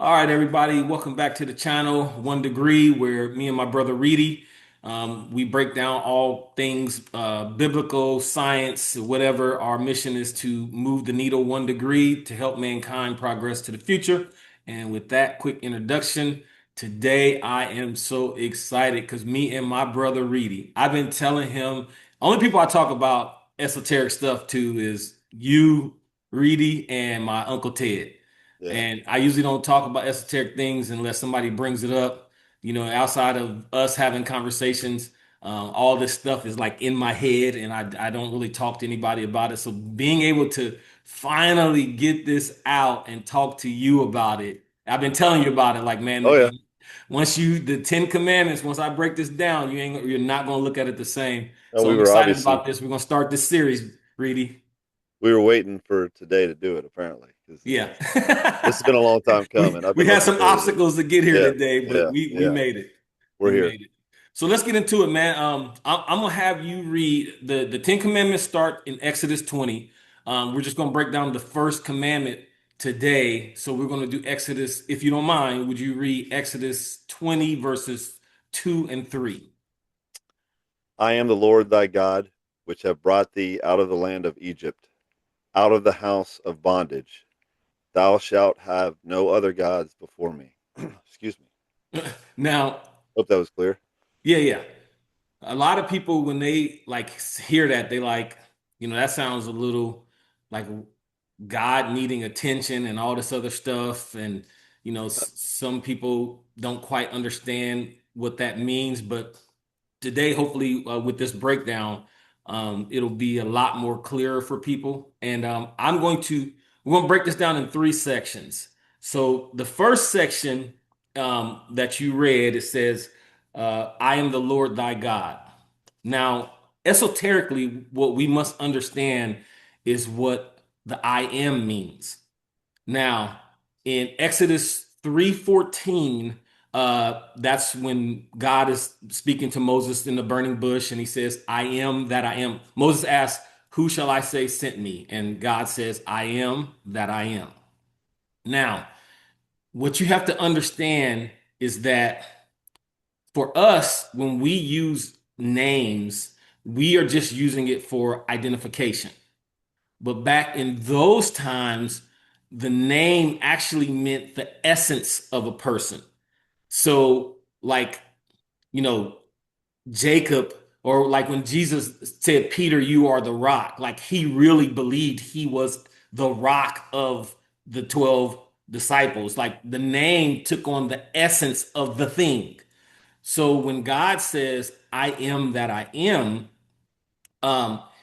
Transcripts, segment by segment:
All right, everybody, welcome back to the channel, One Degree, where me and my brother Reedy, we break down all things biblical, science, whatever. Our mission is to move the needle 1 degree to help mankind progress to the future. And with that quick introduction, today I am so excited because me and my brother Reedy, I've been telling him, only people I talk about esoteric stuff to is you, Reedy, and my Uncle Ted. Yeah. And I usually don't talk about esoteric things unless somebody brings it up. Outside of us having conversations, all this stuff is like in my head, and I don't really talk to anybody about it. So being able to finally get this out and talk to you about it, I've been telling you about it. Like, Oh yeah. man, once the Ten Commandments, once I break this down, you're not gonna look at it the same. No, So we I'm were excited obviously about this. We're gonna start this series, Reedy. we were waiting for today to do it apparently because Yeah. this has been a long time coming. I've We been had looking some forward to this. obstacles to get here Yeah, today, but yeah, we yeah. made it. We're We here. made it. So let's get into it, man. I'm gonna have you read the Ten Commandments start in Exodus 20. We're just gonna break down the first commandment today. So we're gonna do Exodus, if you don't mind, would you read Exodus 20 verses 2 and 3? I am the Lord thy God, which have brought thee out of the land of Egypt, out of the house of bondage. Thou shalt have no other gods before me. Excuse me. Now, Hope that was clear. yeah. A lot of people when they like hear that, they like, that sounds a little like God needing attention and all this other stuff. And, some people don't quite understand what that means. But today, hopefully, with this breakdown, it'll be a lot more clearer for people. And we're going to break this down in three sections. So the first section that you read, it says, I am the Lord thy God. Now, esoterically, what we must understand is what the I am means. Now, in Exodus 3:14, that's when God is speaking to Moses in the burning bush, and he says, I am that I am. Moses asks, who shall I say sent me? And God says, I am that I am. Now, what you have to understand is that for us, when we use names, we are just using it for identification. But back in those times, the name actually meant the essence of a person. So, like, you know, Jacob, or like when Jesus said, Peter, you are the rock, like he really believed he was the rock of the 12 disciples. Like the name took on the essence of the thing. So when God says, I am that I am,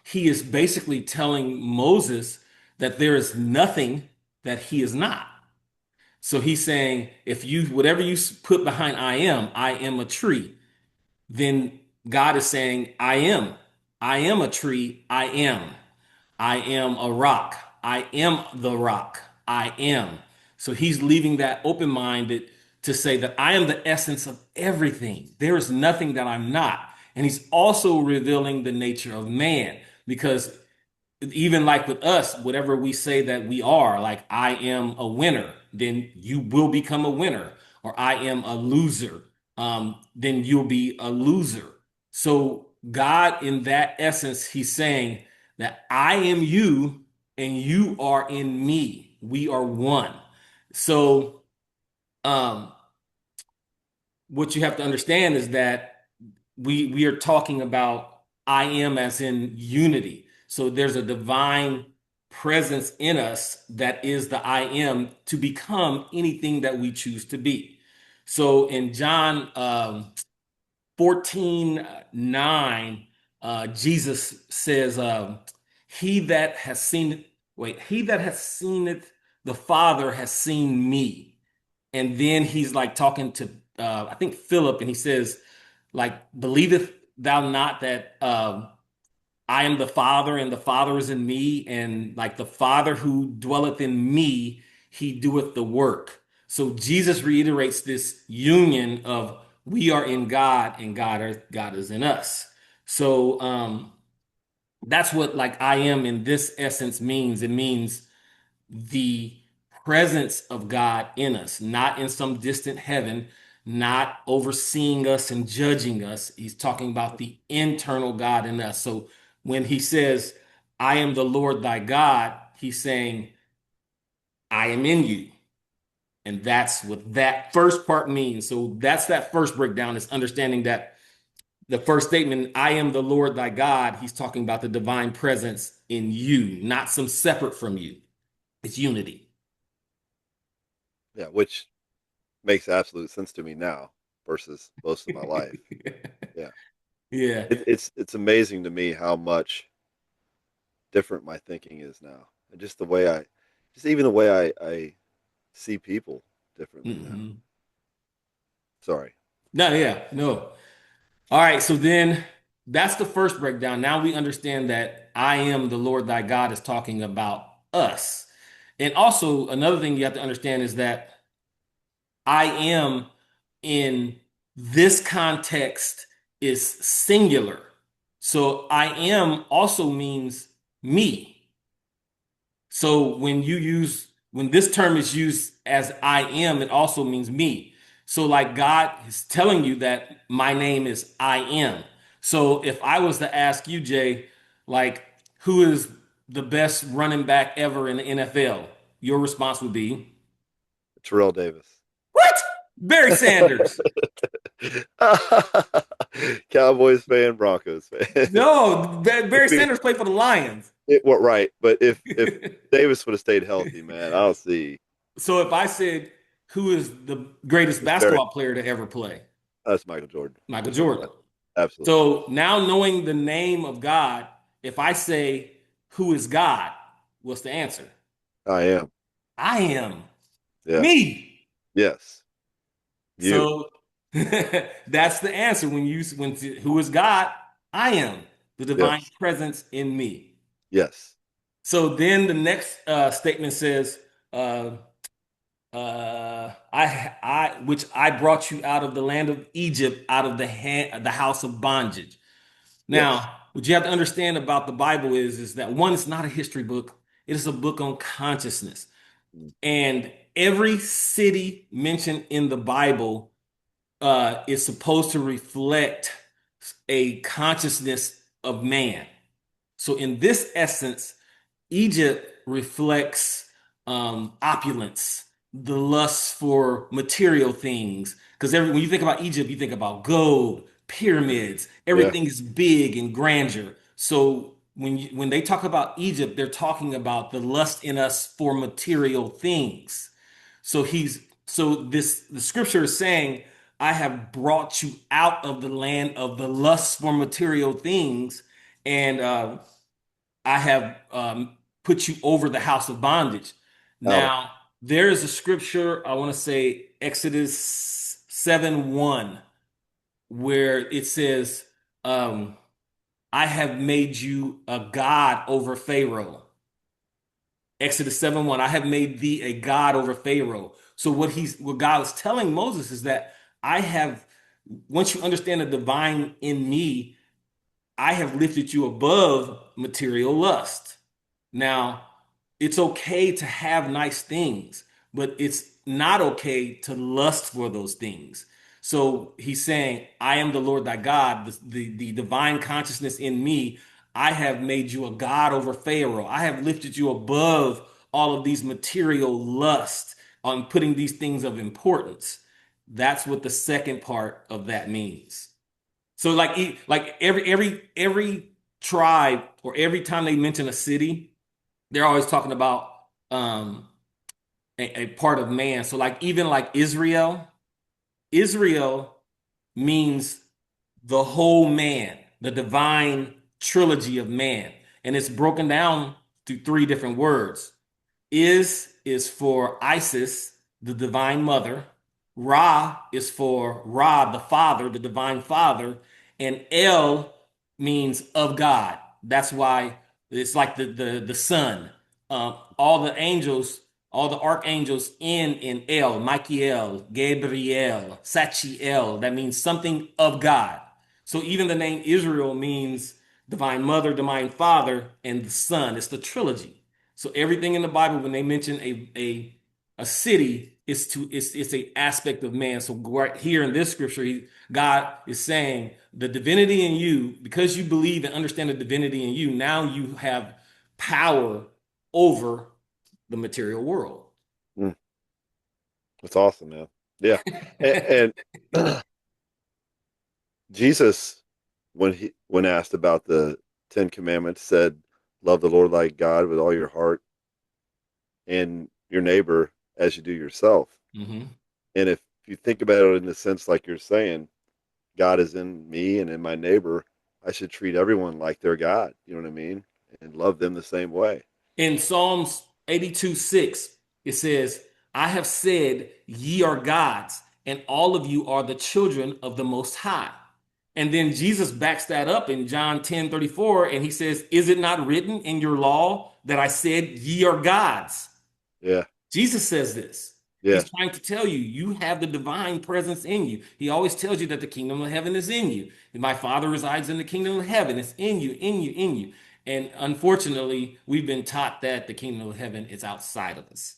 he is basically telling Moses that there is nothing that he is not. So he's saying, if you, whatever you put behind I am a tree, then God is saying, I am a tree, I am a rock, I am the rock, I am. So he's leaving that open minded to say that I am the essence of everything. There is nothing that I'm not. And he's also revealing the nature of man because even like with us, whatever we say that we are, like I am a winner, then you will become a winner, or I am a loser, then you'll be a loser. So God, in that essence, He's saying that I am you and you are in me. We are one. So um, what you have to understand is that we are talking about I am as in unity. So there's a divine presence in us that is the I am to become anything that we choose to be. So in John 14:9, Jesus says, he that has seen he that has seen it, the Father has seen me. And then he's like talking to I think Philip, and he says, like, believeth thou not that I am the Father and the Father is in me, and like the Father who dwelleth in me, he doeth the work. So Jesus reiterates this union of we are in God and God is in us. So that's what like I am in this essence means. It means the presence of God in us, not in some distant heaven, not overseeing us and judging us. He's talking about the internal God in us. So when he says, I am the Lord thy God, he's saying, I am in you. And that's what that first part means. So that's that first breakdown is understanding that the first statement, I am the Lord thy God, he's talking about the divine presence in you, not some separate from you. It's unity. Yeah, which makes absolute sense to me now versus most of my life. Yeah, Yeah. it's amazing to me how much different my thinking is now, and just the way just even the way I see people differently now. Hmm. Sorry. No, yeah, no. All right, so then that's the first breakdown. Now we understand that I am the Lord thy God is talking about us. And also, another thing you have to understand is that I am in this context is singular. So I am also means me. So when this term is used as I am, it also means me. So like God is telling you that my name is I am. So if I was to ask you, Jay, like who is the best running back ever in the NFL, your response would be, Terrell Davis. what? Barry Sanders. Cowboys fan, Broncos fan. No, If Barry he, Sanders played for the Lions. what right, but if Davis would have stayed healthy, man, I'll see. So if I said who is the greatest It's Barry. basketball player to ever play, That's Michael Jordan. Michael There's no Jordan. question. Absolutely. So now knowing the name of God, if I say, who is God? What's the answer? I am. I am Yes. me. Yes. You. So that's the answer when who is God? I am the divine Yes. presence in me. Yes. So then the next statement says, uh, which I brought you out of the land of Egypt, out of the house of bondage. Yes. Now, what you have to understand about the Bible is that one, it's not a history book. It is a book on consciousness. Mm. And every city mentioned in the Bible is supposed to reflect a consciousness of man. So in this essence, Egypt reflects opulence, the lust for material things. Because when you think about Egypt, you think about gold, pyramids, Yeah. everything is big and grandeur. So when they talk about Egypt, they're talking about the lust in us for material things. So the scripture is saying, I have brought you out of the land of the lust for material things, and I have put you over the house of bondage. Out of. Now, there is a scripture, I want to say Exodus 7:1, where it says, I have made you a god over Pharaoh. Exodus 7:1, I have made thee a god over Pharaoh. So what God is telling Moses is that I have, once you understand the divine in me, I have lifted you above material lust. Now, it's okay to have nice things, but it's not okay to lust for those things. So he's saying, I am the Lord thy God, the divine consciousness in me. I have made you a God over Pharaoh. I have lifted you above all of these material lusts on putting these things of importance. That's what the second part of that means. So like every tribe or every time they mention a city, they're always talking about um a part of man. So like even like Israel means the whole man, the divine trilogy of man. And it's broken down to three different words. Is for Isis, the divine mother. Ra is for Ra, the father, the divine father. And El means of God. That's why it's like the son. All the angels, all the archangels in El, Michael, Gabriel, Sachiel, that means something of God. So even the name Israel means divine mother, divine father, and the son. It's the trilogy. So everything in the Bible, when they mention A city is to it's a aspect of man. So right here in this scripture, God is saying the divinity in you, because you believe and understand the divinity in you, now you have power over the material world. Mm, that's awesome, man. Yeah. And Jesus, when asked about the Ten Commandments, said, "Love the Lord thy God with all your heart, and your neighbor as you do yourself." Hmm. And if you think about it in the sense like you're saying, God is in me and in my neighbor, I should treat everyone like their God. You know what I mean? And love them the same way. In Psalms 82:6, it says, I have said, ye are gods, and all of you are the children of the Most High. And then Jesus backs that up in John 10:34, and he says, is it not written in your law that I said, ye are gods? Yeah. Jesus says this. Yeah. He's trying to tell you, you have the divine presence in you. He always tells you that the kingdom of heaven is in you. And my Father resides in the kingdom of heaven. It's in you, in you, in you. And unfortunately, we've been taught that the kingdom of heaven is outside of us.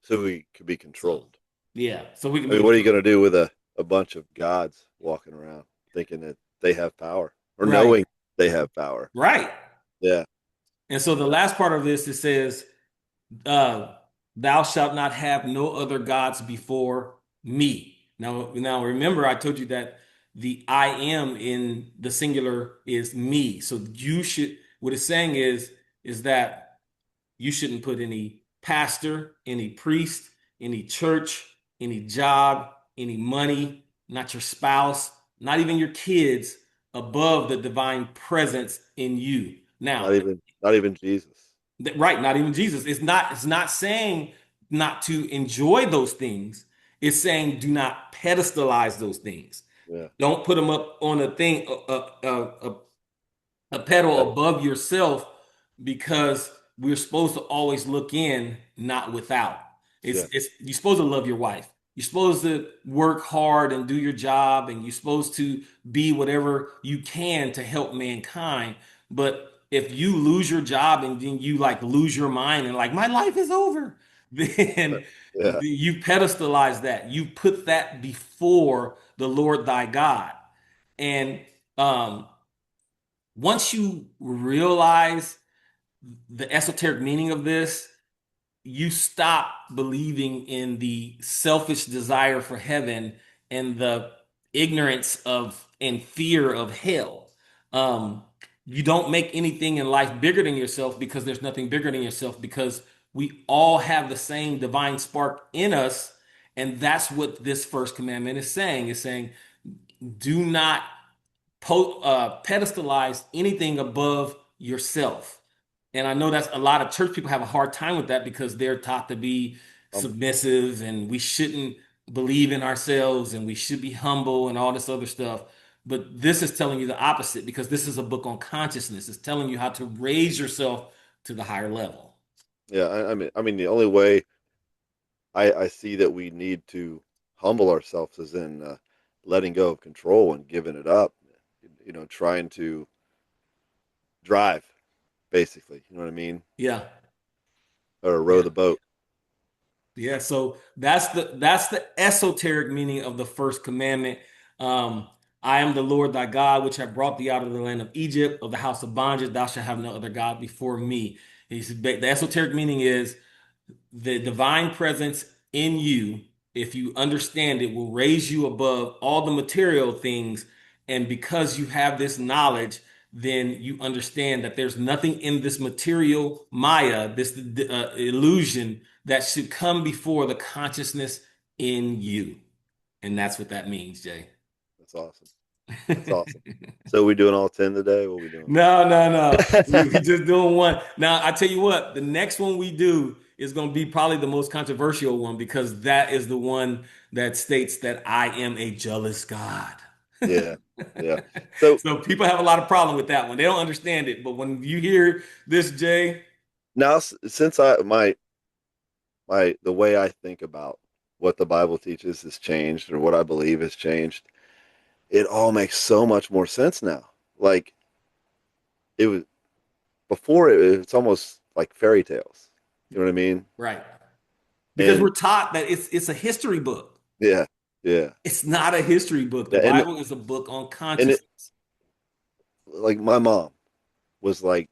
So we could be So, controlled. yeah. So we can I be mean, what are you going to controlled. do with a bunch of gods walking around thinking that they have power or Right. knowing they have power? Right. Yeah. And so the last part of this, it says, uh, thou shalt not have no other gods before me. Now remember, I told you that the I am in the singular is me. So you should, what it's saying is that you shouldn't put any pastor, any priest, any church, any job, any money, not your spouse, not even your kids above the divine presence in you. Now, Not even Jesus. right, not even Jesus. It's not saying not to enjoy those things. It's saying do not pedestalize those things. Yeah. Don't put them up on a thing, a pedal That- above yourself, because we're supposed to always look in, not without. It's yeah. it's you're supposed to love your wife. You're supposed to work hard and do your job, and you're supposed to be whatever you can to help mankind. But if you lose your job and then you like lose your mind and like my life is over, then Yeah. you pedestalize that. You put that before the Lord thy God. And um once you realize the esoteric meaning of this, you stop believing in the selfish desire for heaven and the ignorance of and fear of hell. Um, you don't make anything in life bigger than yourself, because there's nothing bigger than yourself, because we all have the same divine spark in us. And that's what this first commandment is saying. It's saying, do not pedestalize anything above yourself. And I know that's a lot of church people have a hard time with that, because they're taught to be Um, submissive and we shouldn't believe in ourselves and we should be humble and all this other stuff. But this is telling you the opposite, because this is a book on consciousness. It's telling you how to raise yourself to the higher level. yeah. I mean, the only way I see that we need to humble ourselves is in letting go of control and giving it up. Trying to drive, basically. You know what I mean? Yeah. Or row Yeah. the boat. Yeah, so that's the esoteric meaning of the first commandment. Um, I am the Lord thy God, which have brought thee out of the land of Egypt, of the house of bondage. Thou shalt have no other God before me. The esoteric meaning is the divine presence in you, if you understand it, will raise you above all the material things. And because you have this knowledge, then you understand that there's nothing in this material Maya, this illusion, that should come before the consciousness in you. And that's what that means, Jay. That's awesome. That's awesome. So we doing all 10 today? What are we doing? No, no, no. We just doing one. Now, I tell you what, the next one we do is going to be probably the most controversial one, because that is the one that states that I am a jealous God. Yeah. Yeah. So So people have a lot of problem with that one. They don't understand it, but when you hear this, Jay, now, since the way I think about what the Bible teaches has changed, or what I believe has changed, it all makes so much more sense now. Like, it was before, it's almost like fairy tales. You know what I mean? right? Because we're And taught that it's a history book. yeah, yeah, It's not a history book. The yeah, Bible is a book on and it consciousness. like my mom was like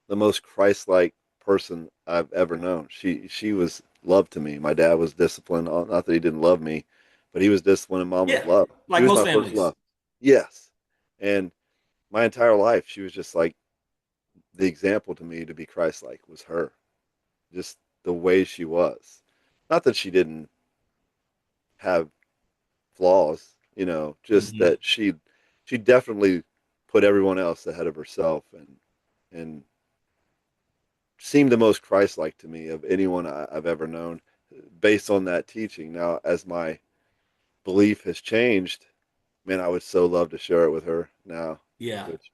the most Christ-like person I've ever known. She was love to me. My dad was disciplined. Not that he didn't love me, but he was disciplined, and mom was Yeah, love. She like was most my first families. love. Yes, and my entire life, she was just like the example to me to be Christ-like was her. Just the way she was. Not that she didn't have flaws, just Hmm. that she definitely put everyone else ahead of herself and seemed the most Christ-like to me of anyone I've ever known based on that teaching. Now, as my belief has changed, man, I would so love to share it with her now, Yeah. which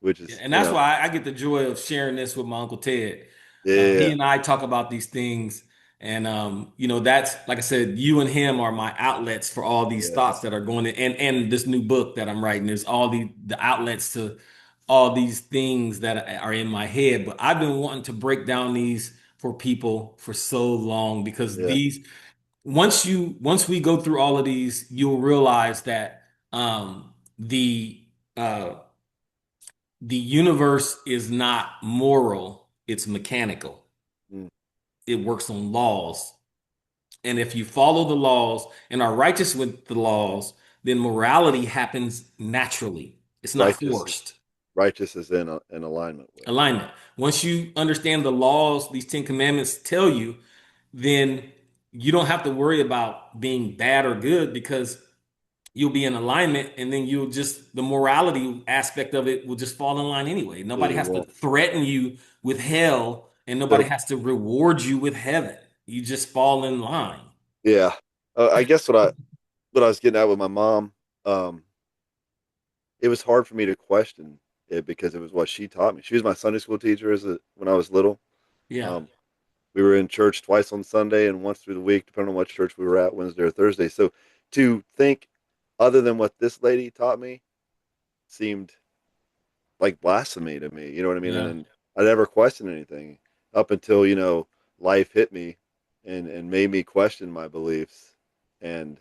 which Yeah, is, and that's why I get the joy of sharing this with my Uncle Ted. He yeah, and I talk about these things, and that's like I said, you and him are my outlets for all these yeah, thoughts that are going in, and this new book that I'm writing. There's all the outlets to all these things that are in my head. But I've been wanting to break down these for people for so long because yeah. these once we go through all of these, you'll realize that uh the universe is not moral, it's mechanical. Mm. It works on laws. And if you follow the laws and are righteous with the laws, then morality happens naturally. It's not Righteous is forced. righteous is in alignment with. Alignment. Once you understand the laws these 10 commandments tell you, then you don't have to worry about being bad or good because you'll be in alignment and then you'll just the morality aspect of it will just fall in line anyway. Yeah, Nobody you has to won't. threaten you with hell and nobody So has to reward you with heaven. You just fall in line. yeah, I guess what I was getting at with my mom, um, it was hard for me to question it because it was what she taught me. She was my Sunday school teacher when I was little. Yeah. Um, we were in church twice on Sunday and once through the week, depending on what church we were at, Wednesday or Thursday. So to think other than what this lady taught me seemed like blasphemy to me. You know what I mean? And Yeah. then I never questioned anything up until life hit me and made me question my beliefs. And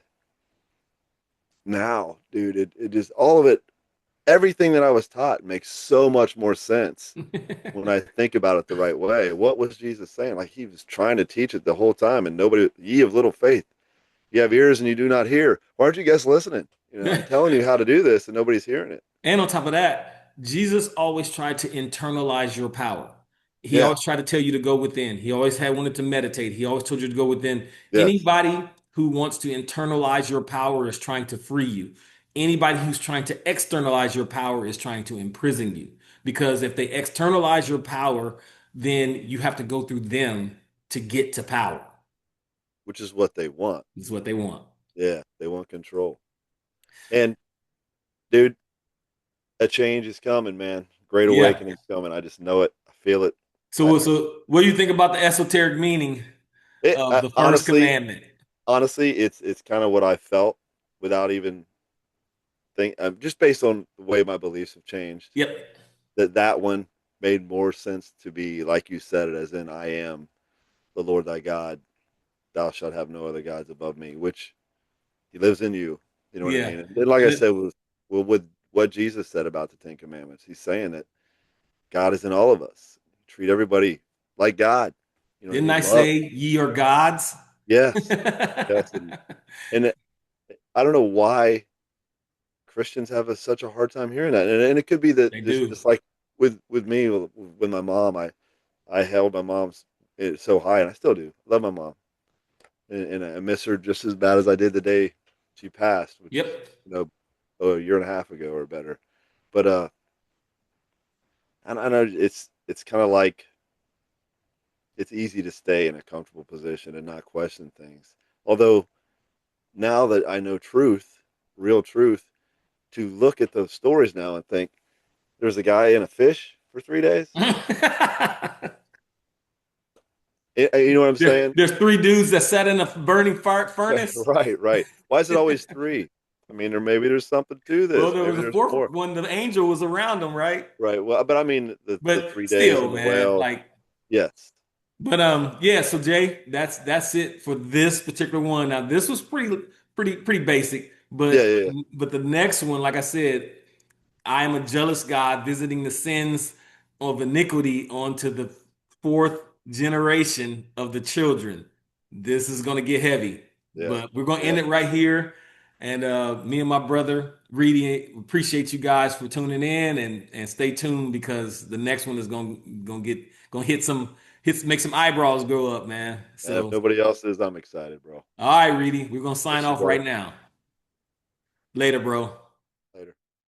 now, dude, it just all of it, everything that I was taught makes so much more sense when I think about it the right way. What was Jesus saying? Like he was trying to teach it the whole time, and nobody, ye of little faith, you have ears and you do not hear. Why aren't you guys listening? I'm telling you how to do this, and nobody's hearing it. And on top of that, Jesus always tried to internalize your power. He Yeah. always tried to tell you to go within. He always had wanted to meditate. He always told you to go within. Yes. Anybody who wants to internalize your power is trying to free you. Anybody who's trying to externalize your power is trying to imprison you. Because if they externalize your power, then you have to go through them to get to power. Which is what they want. Is what they want. Yeah. They want control. And dude, a change is coming, man. Great Yeah. awakening's coming. I just know it. I feel it. I, So what do you think about the esoteric meaning it of the first honestly, commandment? it's kind of what I felt without even think. Just based on the way my beliefs have changed. Yep. That one made more sense to be like you said it, as in I am the Lord thy God. Thou shalt have no other gods above me, which he lives in you. You know what I Yeah. mean? And then, like I And, said, with what Jesus said about the Ten Commandments, he's saying that God is in all of us. Treat everybody like God. You know what I didn't I mean? Love. say ye are gods? Yes. They Yes. And I don't know why Christians have such a hard time hearing that. And it could be that just, do. just like with me, with my mom, I held my mom's so high, and I still do. Love my mom. And I miss her just as bad as I did the day she passed, which was, Yep. a year and a half ago or better. But I know it's kind of like it's easy to stay in a comfortable position and not question things. Although now that I know truth, real truth, to look at those stories now and think there's a guy in a fish for 3 days. You know what I'm saying? There's three dudes that sat in a burning furnace. Right, right. Why is it always three? I mean, or maybe there's something to Well, this. there was Maybe a there's fourth more. one. The angel was around them, right? Right. Well, but I mean, the But 3 days still, and the man, whale. like Yes. But yeah, so Jay, that's it for this particular one. Now this was pretty basic, Yeah, yeah, yeah. but the next one, like I said, I am a jealous God visiting the sins of iniquity onto the fourth generation of the children. This is going to get heavy, Yeah. but we're going to end Yeah. it right here. And me and my brother Reedy appreciate you guys for tuning in and stay tuned because the next one is gonna hit make some eyebrows go up, man. And if So nobody else is, I'm excited, bro. all right, Reedy, we're gonna sign Miss you, off brother. right now. Later, bro.